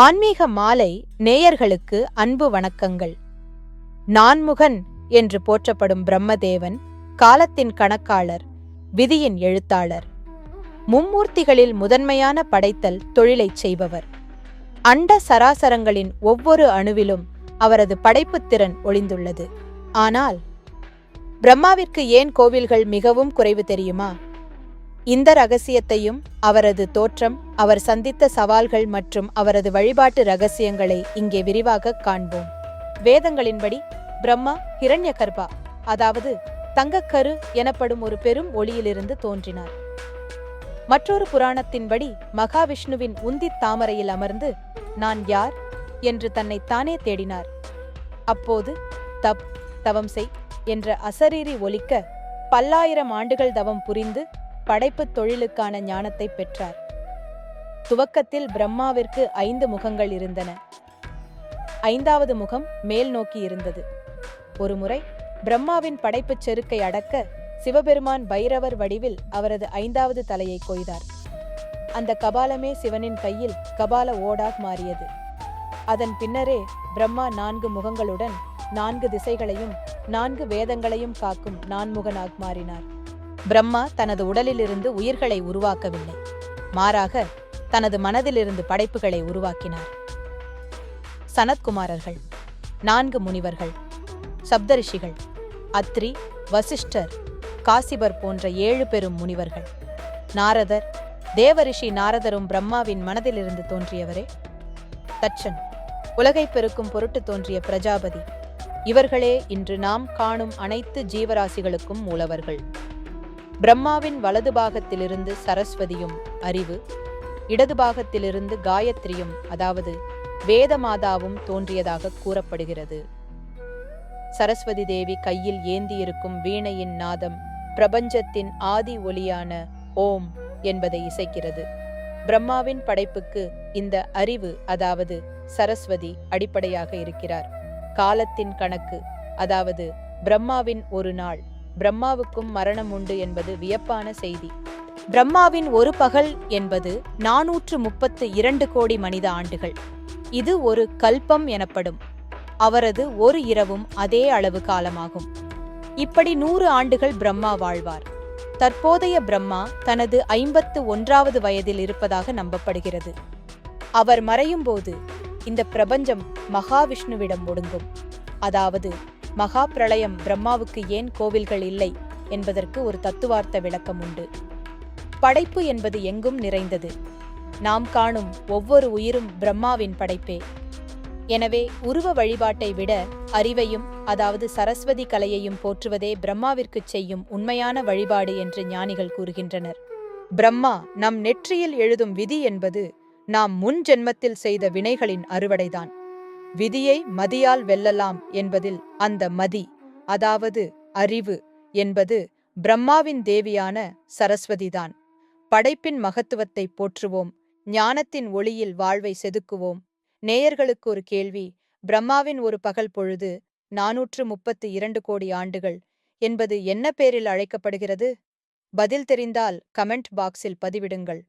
ஆன்மீக மாலை நேயர்களுக்கு அன்பு வணக்கங்கள். நான்முகன் என்று போற்றப்படும் பிரம்மதேவன் காலத்தின் கணக்காளர், விதியின் எழுத்தாளர். மும்மூர்த்திகளில் முதன்மையான படைத்தல் தொழிலைச் செய்பவர். அண்ட சராசரங்களின் ஒவ்வொரு அணுவிலும் அவரது படைப்புத் திறன் ஒளிந்துள்ளது. ஆனால் பிரம்மாவிற்கு ஏன் கோவில்கள் மிகவும் குறைவு தெரியுமா? இந்த ரகசியத்தையும், அவரது தோற்றம், அவர் சந்தித்த சவால்கள் மற்றும் அவரது வழிபாட்டு ரகசியங்களை இங்கே விரிவாகக் காண்போம். வேதங்களின்படி பிரம்மா ஹிரண்யகர்பா, அதாவது தங்கக்கரு எனப்படும் ஒரு பெரும் ஒளியிலிருந்து தோன்றினார். மற்றொரு புராணத்தின்படி மகாவிஷ்ணுவின் உந்தித் தாமரையில் அமர்ந்து நான் யார் என்று தன்னைத்தானே தேடினார். அப்போது தவம் செய் என்ற அசரீரி ஒலிக்க பல்லாயிரம் ஆண்டுகள் தவம் புரிந்து படைப்புத் தொழிலுக்கான ஞானத்தை பெற்றார். துவக்கத்தில் பிரம்மாவிற்கு 5 முகங்கள் இருந்தன. 5வது முகம் மேல் நோக்கி இருந்தது. ஒருமுறை பிரம்மாவின் படைப்புச் செருக்கை அடக்க சிவபெருமான் பைரவர் வடிவில் அவரது 5வது தலையை கொய்தார். அந்த கபாலமே சிவனின் கையில் கபால ஓடாக மாறியது. அதன் பின்னரே பிரம்மா 4 முகங்களுடன் 4 திசைகளையும் 4 வேதங்களையும் காக்கும் நான்முகனாக மாறினார். பிரம்மா தனது உடலிலிருந்து உயிர்களை உருவாக்கவில்லை, மாறாக தனது மனதிலிருந்து படைப்புகளை உருவாக்கினார். சனத்குமாரர்கள், 4 முனிவர்கள், சப்தரிஷிகள், அத்ரி, வசிஷ்டர், காசிபர் போன்ற 7 பெரும் முனிவர்கள், நாரதர், தேவரிஷி நாரதரும் பிரம்மாவின் மனதிலிருந்து தோன்றியவரே. தட்சன், உலகை பெருக்கும் பொருட்டு தோன்றிய பிரஜாபதி. இவர்களே இன்று நாம் காணும் அனைத்து ஜீவராசிகளுக்கும் மூலவர்கள். பிரம்மாவின் வலது பாகத்திலிருந்து சரஸ்வதியும் அறிவு, இடது பாகத்திலிருந்து காயத்ரியும் அதாவது வேதமாதாவும் தோன்றியதாக கூறப்படுகிறது. சரஸ்வதி தேவி கையில் ஏந்தியிருக்கும் வீணையின் நாதம் பிரபஞ்சத்தின் ஆதி ஒலியான ஓம் என்பதை இசைக்கிறது. பிரம்மாவின் படைப்புக்கு இந்த அறிவு அதாவது சரஸ்வதி அடிப்படையாக இருக்கிறார். காலத்தின் கணக்கு அதாவது பிரம்மாவின் ஒரு நாள், பிரம்மாவுக்கும் மரணம் உண்டு என்பது வியப்பான செய்தி. பிரம்மாவின் ஒரு பகல் என்பது 432 கோடி மனித ஆண்டுகள். இது ஒரு கல்பம் எனப்படும். அவரது ஒரு இரவும் அதே அளவு காலமாகும். இப்படி 100 ஆண்டுகள் பிரம்மா வாழ்வார். தற்போதைய பிரம்மா தனது 51வது வயதில் இருப்பதாக நம்பப்படுகிறது. அவர் மறையும் போது இந்த பிரபஞ்சம் மகாவிஷ்ணுவிடம் ஒடுங்கும். அதாவது மகா பிரளயம். பிரம்மாவுக்கு ஏன் கோவில்கள் இல்லை என்பதற்கு ஒரு தத்துவார்த்த விளக்கம் உண்டு. படைப்பு என்பது எங்கும் நிறைந்தது. நாம் காணும் ஒவ்வொரு உயிரும் பிரம்மாவின் படைப்பே. எனவே உருவ வழிபாட்டை விட அறிவையும் அதாவது சரஸ்வதி கலையையும் போற்றுவதே பிரம்மாவிற்கு செய்யும் உண்மையான வழிபாடு என்று ஞானிகள் கூறுகின்றனர். பிரம்மா நம் நெற்றியில் எழுதும் விதி என்பது நாம் முன் ஜென்மத்தில் செய்த வினைகளின் அறுவடைதான். விதியை மதியால் வெல்லலாம் என்பதில் அந்த மதி அதாவது அறிவு என்பது பிரம்மாவின் தேவியான சரஸ்வதிதான். படைப்பின் மகத்துவத்தை போற்றுவோம், ஞானத்தின் ஒளியில் வாழ்வை செதுக்குவோம். நேயர்களுக்கு ஒரு கேள்வி. பிரம்மாவின் ஒரு பகல் பொழுது 432 கோடி ஆண்டுகள் என்பது என்ன பேரில் அழைக்கப்படுகிறது? பதில் தெரிந்தால் கமெண்ட் பாக்ஸில் பதிவிடுங்கள்.